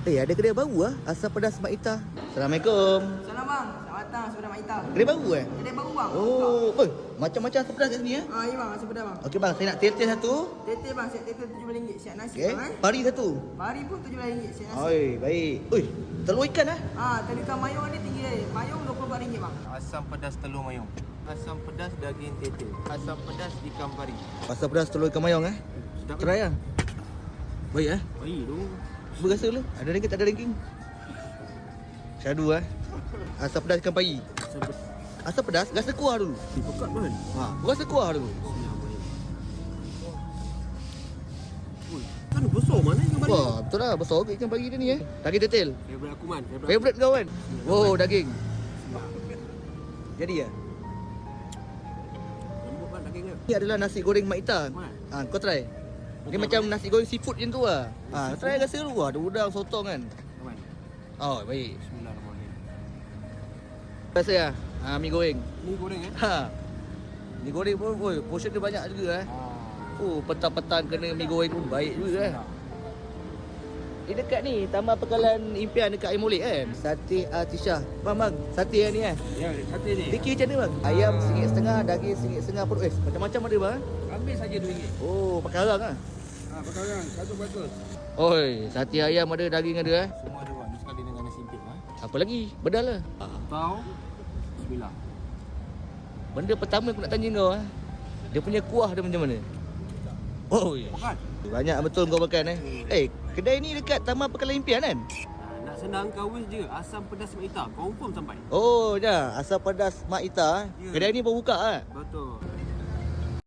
Ada kedai baru asam pedas Mak Ita. Assalamualaikum. Salam bang, selamat datang Asam Mak Ita. Kedai baru Kedai baru bang. Oh, macam-macam asam pedas kat sini ya. Ya bang, asam pedas bang. Okey bang, saya nak tel-tel satu. Tete bang, set tete RM17 siap nasi Okey. bang. Pari satu. Mari pun RM17 siap nasi. Oi, baik. Oi, telur ikan ah. Tadi ikan mayung ni tinggi dia. Mayung RM24 bang. Asam pedas telur mayung. Asam pedas daging tete. Asam pedas ikan pari. Asam pedas telur ikan mayong Sedap. Try ah. Baik Baik tu. Berasa dulu. Ada ranking tak ada ranking? Syadu Asam pedas ikan pari. Asam pedas rasa kuah dulu. Pekat kan? Rasa kuah dulu. Kan besar mana ikan pari? Wah, betul lah. Besar ke ikan pari dia ni Daging detail. Favorite aku man. Favorite kau kan? Oh, daging. Jadi ya. Lembut kan daging kan? Ni adalah nasi goreng Mak Ita. Mana? Kau try. Dia macam nasi goreng seafood macam tu try rasa dulu ada udang sotong kan. Mana? Oh, baik. Bismillahirrahmanirrahim. Rasa mi goreng. Ni goreng Mi goreng pun portion dia banyak juga petang-petang kena mi goreng pun baik juga dekat ni Taman Pekalan Impian dekat Air Molek kan. Sate Atisha. Bang, sate yang ni Ya, sate ni. Fikir macam mana bang? Ayam RM1.5, daging RM1.5 pun. Macam-macam ada bang. Ambil saja RM2. Oh, pakai arang Perkarang 100%. Oi, sate ayam ada, daging ada Semua ada bang. Ni sekali dengan nasi impit bang. Apa lagi? Bedal lah. Tahu. Bismillah. Benda pertama aku nak tanya kau dia punya kuah dia macam mana? Oi, Makan. banyak betul kau makan kedai ni dekat Taman Pekalan Impian kan? Nak senang kau wish je. Asam pedas Mak Ita. Confirm sampai. Oh, dah. Asam pedas Mak Ita. Ya. Kedai ni baru buka Betul.